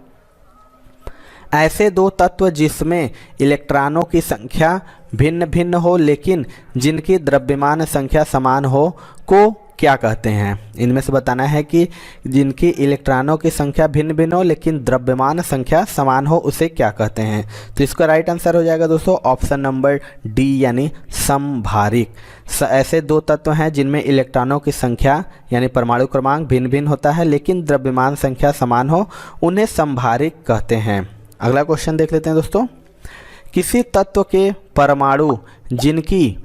ऐसे दो तत्व जिसमें इलेक्ट्रॉनों की संख्या भिन्न भिन्न हो लेकिन जिनकी द्रव्यमान संख्या समान हो को क्या कहते हैं। इनमें से बताना है कि जिनकी इलेक्ट्रॉनों की संख्या भिन्न भिन्न हो लेकिन द्रव्यमान संख्या समान हो उसे क्या कहते हैं। तो इसका राइट आंसर हो जाएगा दोस्तों ऑप्शन नंबर डी, यानी समभारिक। ऐसे दो तत्व हैं जिनमें इलेक्ट्रॉनों की संख्या यानी परमाणु क्रमांक भिन्न भिन्न होता है लेकिन द्रव्यमान संख्या समान हो, उन्हें समभारिक कहते हैं। अगला क्वेश्चन देख लेते हैं दोस्तों। किसी तत्व के परमाणु जिनकी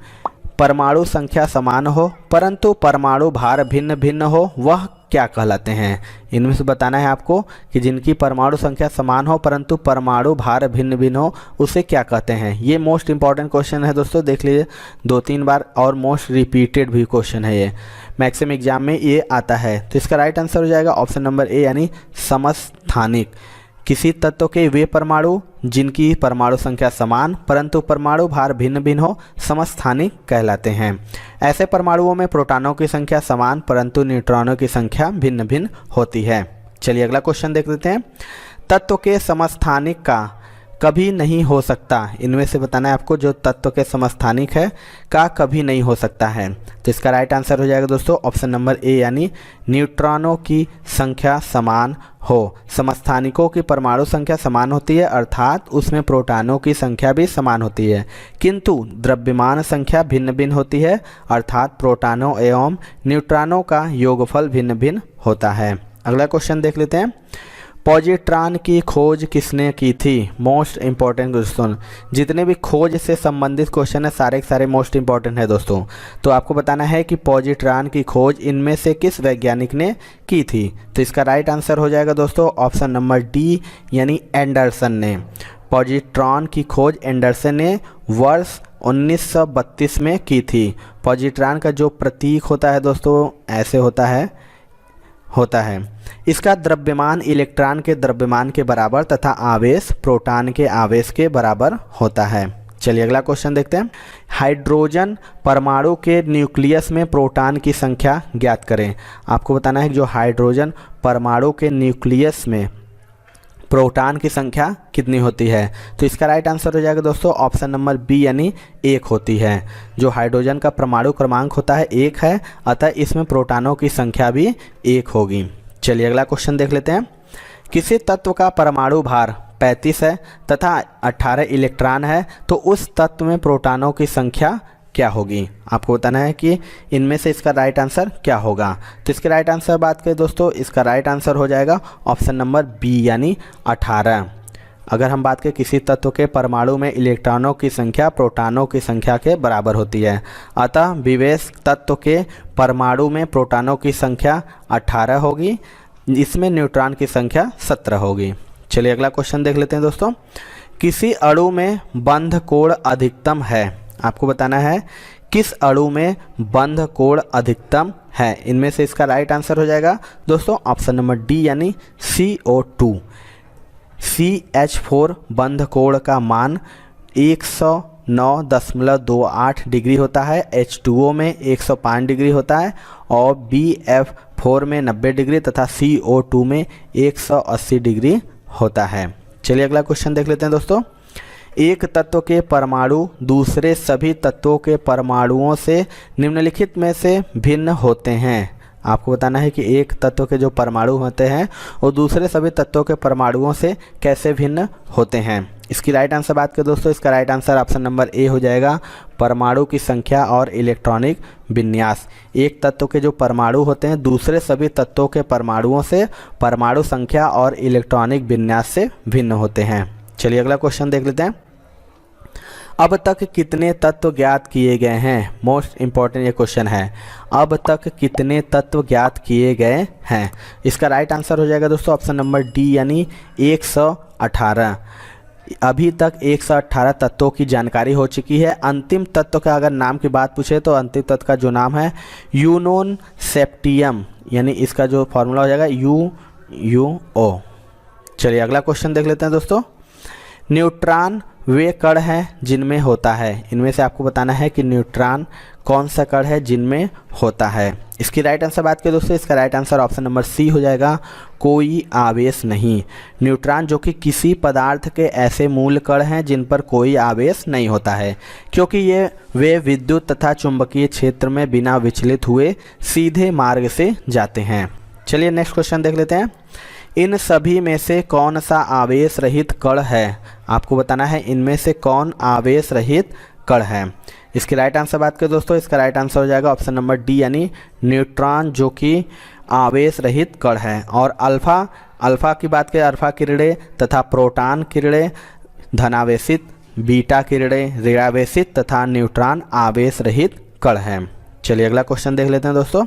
परमाणु संख्या समान हो परंतु परमाणु भार भिन्न भिन्न हो वह क्या कहलाते हैं। इनमें से बताना है आपको कि जिनकी परमाणु संख्या समान हो परंतु परमाणु भार भिन्न भिन्न हो उसे क्या कहते हैं। ये मोस्ट इंपॉर्टेंट क्वेश्चन है दोस्तों, देख लीजिए 2-3 बार और मोस्ट रिपीटेड भी क्वेश्चन है, ये मैक्सिमम एग्जाम में ये आता है। तो इसका राइट आंसर हो जाएगा ऑप्शन नंबर ए, यानी समस्थानिक। किसी तत्व के वे परमाणु जिनकी परमाणु संख्या समान परंतु परमाणु भार भिन्न भिन्न हो समस्थानिक कहलाते हैं। ऐसे परमाणुओं में प्रोटॉनों की संख्या समान परंतु न्यूट्रॉनों की संख्या भिन्न भिन्न होती है। चलिए अगला क्वेश्चन देख लेते हैं। तत्व के समस्थानिक का कभी नहीं हो सकता। इनमें से बताना है आपको जो तत्व के समस्थानिक है का कभी नहीं हो सकता है। तो इसका राइट आंसर हो जाएगा दोस्तों ऑप्शन नंबर ए, यानी न्यूट्रॉनों की संख्या समान हो। समस्थानिकों की परमाणु संख्या समान होती है अर्थात उसमें प्रोटॉनों की संख्या भी समान होती है किंतु द्रव्यमान संख्या भिन्न भिन्न होती है अर्थात प्रोटॉनों एवं न्यूट्रॉनों का योगफल भिन्न भिन्न होता है। अगला क्वेश्चन देख लेते हैं। पॉजिट्रॉन की खोज किसने की थी। मोस्ट इंपॉर्टेंट क्वेश्चन, जितने भी खोज से संबंधित क्वेश्चन है सारे के सारे मोस्ट इंपॉर्टेंट है दोस्तों। तो आपको बताना है कि पॉजिट्रॉन की खोज इनमें से किस वैज्ञानिक ने की थी। तो इसका राइट आंसर हो जाएगा दोस्तों ऑप्शन नंबर डी, यानी एंडरसन ने। पॉजिट्रॉन की खोज एंडरसन ने वर्ष 1932 में की थी। पॉजिट्रॉन का जो प्रतीक होता है दोस्तों ऐसे होता है। इसका द्रव्यमान इलेक्ट्रॉन के द्रव्यमान के बराबर तथा आवेश प्रोटॉन के आवेश के बराबर होता है। चलिए अगला क्वेश्चन देखते हैं। हाइड्रोजन परमाणु के न्यूक्लियस में प्रोटॉन की संख्या ज्ञात करें। आपको बताना है कि जो हाइड्रोजन परमाणु के न्यूक्लियस में प्रोटॉन की संख्या कितनी होती है। तो इसका राइट आंसर हो जाएगा दोस्तों ऑप्शन नंबर बी यानी 1 होती है। जो हाइड्रोजन का परमाणु क्रमांक होता है 1 है, अतः इसमें प्रोटॉनों की संख्या भी 1 होगी। चलिए अगला क्वेश्चन देख लेते हैं। किसी तत्व का परमाणु भार 35 है तथा 18 इलेक्ट्रॉन है, तो उस तत्व में प्रोटॉनों की संख्या क्या होगी। आपको बताना है कि इनमें से इसका राइट आंसर क्या होगा। तो इसके राइट आंसर बात करें दोस्तों, इसका राइट आंसर हो जाएगा ऑप्शन नंबर बी यानी 18। अगर हम बात करें किसी तत्व के परमाणु में इलेक्ट्रॉनों की संख्या प्रोटॉनों की संख्या के बराबर होती है, अतः विशेष तत्व के परमाणु में प्रोटॉनों की संख्या 18 होगी, इसमें न्यूट्रॉन की संख्या 17 होगी। चलिए अगला क्वेश्चन देख लेते हैं दोस्तों। किसी अणु में बंध कोण अधिकतम है। आपको बताना है किस अणु में बंध कोण अधिकतम है। इनमें से इसका राइट आंसर हो जाएगा दोस्तों ऑप्शन नंबर डी यानी CO2। CH4 बंध कोण का मान 109.28 डिग्री होता है, H2O में 105 डिग्री होता है और BF4 में 90 डिग्री तथा CO2 में 180 डिग्री होता है। चलिए अगला क्वेश्चन देख लेते हैं दोस्तों। एक तत्व के परमाणु दूसरे सभी तत्वों के परमाणुओं से निम्नलिखित में से भिन्न होते हैं। आपको बताना है कि एक तत्व के जो परमाणु होते हैं वो दूसरे सभी तत्वों के परमाणुओं से कैसे भिन्न होते हैं। इसकी राइट आंसर बात करें दोस्तों, इसका right answer option number A हो जाएगा परमाणु की संख्या और इलेक्ट्रॉनिक विन्यास। एक तत्व के जो परमाणु होते हैं दूसरे सभी तत्वों के परमाणुओं से परमाणु संख्या और इलेक्ट्रॉनिक विन्यास से भिन्न होते हैं। चलिए अगला क्वेश्चन देख लेते हैं। अब तक कितने तत्व ज्ञात किए गए हैं। मोस्ट इंपॉर्टेंट ये क्वेश्चन है। अब तक कितने तत्व ज्ञात किए गए हैं। इसका राइट आंसर हो जाएगा दोस्तों ऑप्शन नंबर डी यानी 118। अभी तक 118 तत्वों की जानकारी हो चुकी है। अंतिम तत्व का अगर नाम की बात पूछे तो अंतिम तत्व का जो नाम है यूनोन सेप्टियम, यानी इसका जो फॉर्मूला हो जाएगा UO। चलिए अगला क्वेश्चन देख लेते हैं दोस्तों। न्यूट्रॉन वे कण हैं जिनमें होता है। इनमें से आपको बताना है कि न्यूट्रॉन कौन सा कण है जिनमें होता है। इसकी राइट आंसर बात करें दोस्तों, इसका right answer option number C हो जाएगा कोई आवेश नहीं। न्यूट्रॉन जो कि किसी पदार्थ के ऐसे मूल कण हैं जिन पर कोई आवेश नहीं होता है, क्योंकि वे विद्युत तथा चुंबकीय क्षेत्र में बिना विचलित हुए सीधे मार्ग से जाते हैं। चलिए नेक्स्ट क्वेश्चन देख लेते हैं। इन सभी में से कौन सा आवेश रहित कण है। आपको बताना है इनमें से कौन आवेश रहित कण है। इसकी राइट आंसर बात करें दोस्तों, इसका राइट आंसर हो जाएगा ऑप्शन नंबर डी यानी न्यूट्रॉन जो कि आवेश रहित कण है। और अल्फा की बात करें, अल्फा किरणें तथा प्रोटॉन किरणें धनावेशित, बीटा किरणें ऋणावेशित तथा न्यूट्रॉन आवेश रहित कण हैं। चलिए अगला क्वेश्चन देख लेते हैं दोस्तों।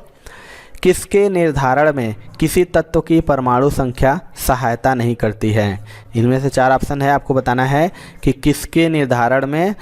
किसके निर्धारण में किसी तत्व की परमाणु संख्या सहायता नहीं करती है। इनमें से 4 ऑप्शन है। आपको बताना है कि किसके निर्धारण में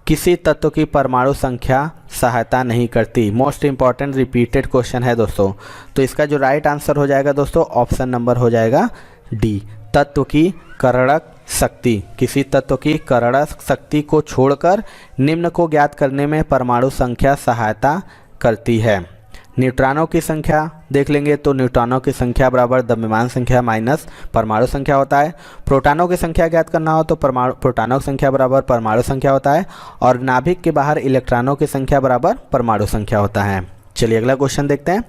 किसी तत्व की परमाणु संख्या सहायता नहीं करती। मोस्ट इंपॉर्टेंट रिपीटेड क्वेश्चन है दोस्तों। तो इसका जो राइट आंसर हो जाएगा दोस्तों ऑप्शन नंबर हो जाएगा डी, तत्व की करणक शक्ति। किसी तत्व की करणक शक्ति को छोड़कर निम्न को ज्ञात करने में परमाणु संख्या सहायता करती है। न्यूट्रॉनों की संख्या देख लेंगे तो न्यूट्रॉनों की संख्या बराबर द्रव्यमान संख्या माइनस परमाणु संख्या होता है। प्रोटॉनों की संख्या ज्ञात करना हो तो प्रोटॉनों की संख्या बराबर परमाणु संख्या होता है। और नाभिक के बाहर इलेक्ट्रॉनों की संख्या बराबर परमाणु संख्या होता है। चलिए अगला क्वेश्चन देखते हैं।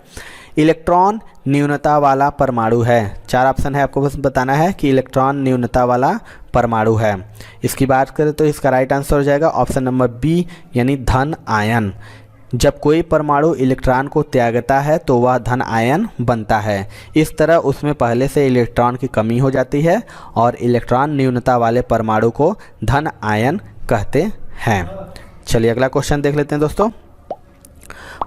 इलेक्ट्रॉन न्यूनता वाला परमाणु है। 4 ऑप्शन है, आपको बस बताना है कि इलेक्ट्रॉन न्यूनता वाला परमाणु है। इसकी बात करें तो इसका राइट आंसर हो जाएगा ऑप्शन नंबर बी यानी धन आयन। जब कोई परमाणु इलेक्ट्रॉन को त्यागता है तो वह धन आयन बनता है। इस तरह उसमें पहले से इलेक्ट्रॉन की कमी हो जाती है और इलेक्ट्रॉन न्यूनता वाले परमाणु को धन आयन कहते हैं। चलिए अगला क्वेश्चन देख लेते हैं दोस्तों।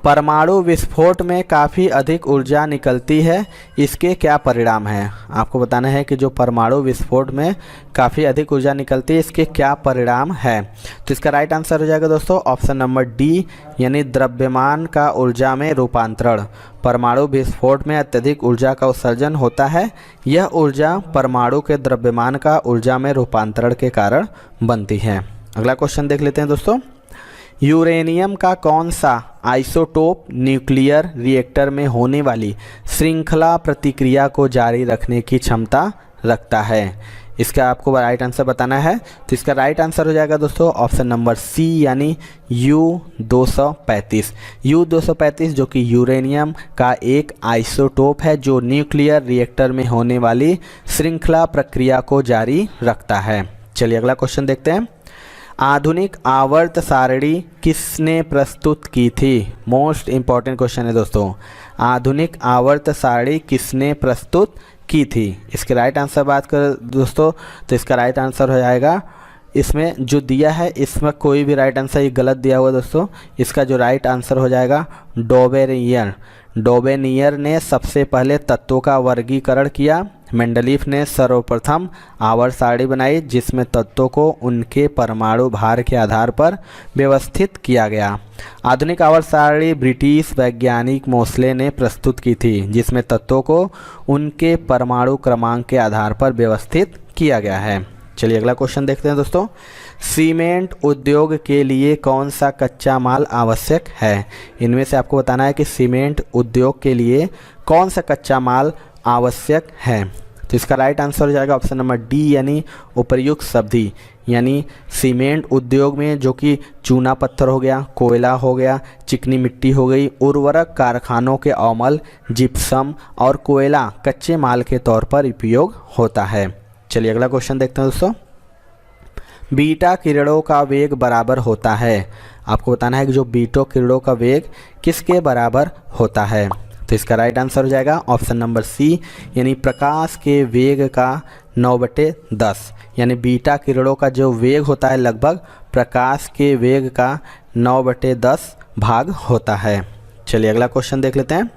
परमाणु विस्फोट में काफ़ी अधिक ऊर्जा निकलती है, इसके क्या परिणाम हैं। आपको बताना है कि जो परमाणु विस्फोट में काफ़ी अधिक ऊर्जा निकलती है इसके क्या परिणाम है। तो इसका राइट आंसर हो जाएगा दोस्तों ऑप्शन नंबर डी यानी द्रव्यमान का ऊर्जा में रूपांतरण। परमाणु विस्फोट में अत्यधिक ऊर्जा का उत्सर्जन होता है। यह ऊर्जा परमाणु के द्रव्यमान का ऊर्जा में रूपांतरण के कारण बनती है। अगला क्वेश्चन देख लेते हैं दोस्तों। यूरेनियम का कौन सा आइसोटोप न्यूक्लियर रिएक्टर में होने वाली श्रृंखला प्रतिक्रिया को जारी रखने की क्षमता रखता है? इसका आपको राइट आंसर बताना है। तो इसका राइट आंसर हो जाएगा दोस्तों ऑप्शन नंबर सी यानी U-235। U-235 जो कि यूरेनियम का एक आइसोटोप है जो न्यूक्लियर रिएक्टर में होने वाली श्रृंखला प्रक्रिया को जारी रखता है। चलिए अगला क्वेश्चन देखते हैं। आधुनिक आवर्त सारणी किसने प्रस्तुत की थी? मोस्ट इंपॉर्टेंट क्वेश्चन है दोस्तों। आधुनिक आवर्त सारणी किसने प्रस्तुत की थी? इसके राइट आंसर बात कर दोस्तों तो इसका राइट आंसर हो जाएगा, इसमें जो दिया है इसमें कोई भी राइट आंसर ये गलत दिया हुआ दोस्तों। इसका जो राइट आंसर हो जाएगा डोबेनियर। डोबेनियर ने सबसे पहले तत्वों का वर्गीकरण किया। मेंडलीफ ने सर्वप्रथम आवर्त सारणी बनाई जिसमें तत्वों को उनके परमाणु भार के आधार पर व्यवस्थित किया गया। आधुनिक आवर्त सारणी ब्रिटिश वैज्ञानिक मोसले ने प्रस्तुत की थी जिसमें तत्वों को उनके परमाणु क्रमांक के आधार पर व्यवस्थित किया गया है। चलिए अगला क्वेश्चन देखते हैं दोस्तों। सीमेंट उद्योग के लिए कौन सा कच्चा माल आवश्यक है? इनमें से आपको बताना है कि सीमेंट उद्योग के लिए कौन सा कच्चा माल आवश्यक है। तो इसका राइट आंसर हो जाएगा ऑप्शन नंबर डी यानी उपर्युक्त सब्जी। यानी सीमेंट उद्योग में जो कि चूना पत्थर हो गया, कोयला हो गया, चिकनी मिट्टी हो गई, उर्वरक कारखानों के अमल, जिप्सम और कोयला कच्चे माल के तौर पर उपयोग होता है। चलिए अगला क्वेश्चन देखते हैं दोस्तों। बीटा किरणों का वेग बराबर होता है। आपको बताना है कि जो बीटा किरणों का वेग किसके बराबर होता है। तो इसका राइट आंसर हो जाएगा ऑप्शन नंबर सी यानी प्रकाश के वेग का 9/10। यानी बीटा किरणों का जो वेग होता है लगभग प्रकाश के वेग का 9/10 भाग होता है। चलिए अगला क्वेश्चन देख लेते हैं।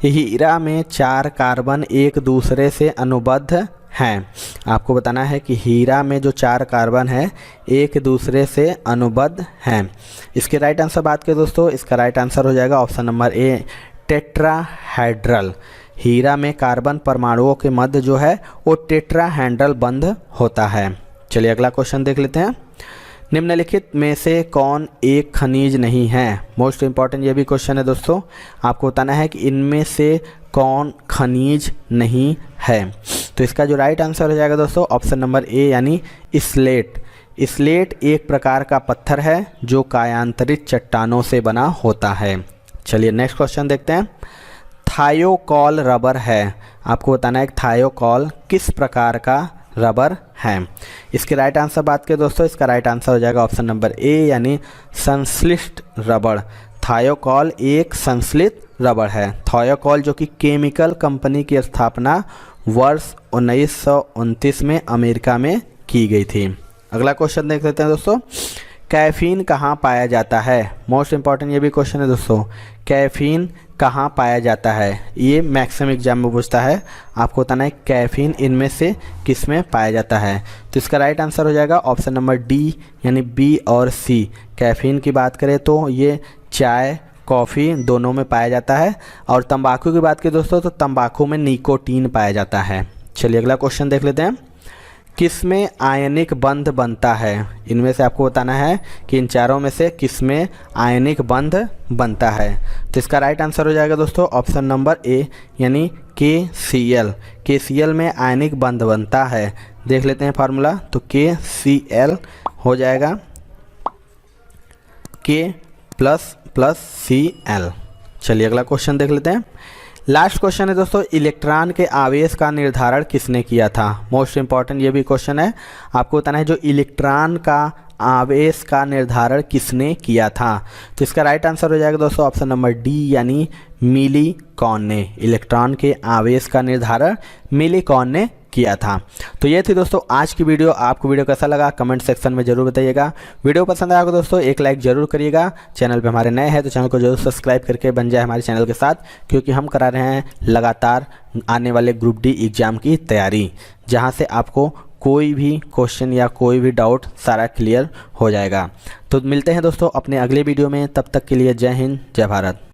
हीरा में 4 कार्बन एक दूसरे से अनुबद्ध हैं। आपको बताना है कि हीरा में जो 4 कार्बन है एक दूसरे से अनुबद्ध हैं। इसके राइट आंसर बात करें दोस्तों, इसका राइट आंसर हो जाएगा ऑप्शन नंबर ए टेट्राहेड्रल। हीरा में कार्बन परमाणुओं के मध्य जो है वो टेट्राहेड्रल बंध होता है। चलिए अगला क्वेश्चन देख लेते हैं। निम्नलिखित में से कौन एक खनिज नहीं है? मोस्ट इंपॉर्टेंट ये भी क्वेश्चन है दोस्तों। आपको बताना है कि इनमें से कौन खनिज नहीं है। तो इसका जो राइट आंसर हो जाएगा दोस्तों ऑप्शन नंबर ए यानी स्लेट। स्लेट एक प्रकार का पत्थर है जो कायांतरित चट्टानों से बना होता है। चलिए नेक्स्ट क्वेश्चन देखते हैं। थायोकॉल रबर है। आपको बताना है कि थायोकॉल किस प्रकार का रबर है। इसके राइट आंसर बात करें दोस्तों, इसका राइट आंसर हो जाएगा ऑप्शन नंबर ए यानी संश्लिष्ट रबर। थायोकॉल एक संश्लिष्ट रबर है। थायोकॉल जो कि केमिकल कंपनी की स्थापना वर्ष 1929 में अमेरिका में की गई थी। अगला क्वेश्चन देख लेते हैं दोस्तों। कैफीन कहाँ पाया जाता है? मोस्ट इंपॉर्टेंट ये भी क्वेश्चन है दोस्तों। कैफीन कहाँ पाया जाता है? ये मैक्सिमम एग्जाम में पूछता है। आपको बताना है कैफीन इनमें से किस में पाया जाता है। तो इसका राइट आंसर हो जाएगा ऑप्शन नंबर डी यानी बी और सी। कैफीन की बात करें तो ये चाय, कॉफ़ी दोनों में पाया जाता है। और तंबाकू की बात करें दोस्तों तो तंबाकू में निकोटीन पाया जाता है। चलिए अगला क्वेश्चन देख लेते हैं। किसमें आयनिक बंध बनता है? इनमें से आपको बताना है कि इन चारों में से किसमें आयनिक बंध बनता है। तो इसका राइट आंसर हो जाएगा दोस्तों ऑप्शन नंबर ए यानी KCl। KCl में आयनिक बंध बनता है। देख लेते हैं फार्मूला। तो KCl हो जाएगा K++Cl। चलिए अगला क्वेश्चन देख लेते हैं। लास्ट क्वेश्चन है दोस्तों। इलेक्ट्रॉन के आवेश का निर्धारण किसने किया था? मोस्ट इंपॉर्टेंट ये भी क्वेश्चन है। आपको बताना है जो इलेक्ट्रॉन का आवेश का निर्धारण किसने किया था। तो इसका राइट आंसर हो जाएगा दोस्तों ऑप्शन नंबर डी यानी मिलीकॉन ने। इलेक्ट्रॉन के आवेश का निर्धारण मिलीकॉन ने किया था। तो ये थी दोस्तों आज की वीडियो। आपको वीडियो कैसा लगा कमेंट सेक्शन में जरूर बताइएगा। वीडियो पसंद आया हो दोस्तों एक लाइक जरूर करिएगा। चैनल पे हमारे नए हैं तो चैनल को जरूर सब्सक्राइब करके बन जाए हमारे चैनल के साथ, क्योंकि हम करा रहे हैं लगातार आने वाले ग्रुप डी एग्ज़ाम की तैयारी, जहाँ से आपको कोई भी क्वेश्चन या कोई भी डाउट सारा क्लियर हो जाएगा। तो मिलते हैं दोस्तों अपने अगले वीडियो में। तब तक के लिए जय हिंद, जय भारत।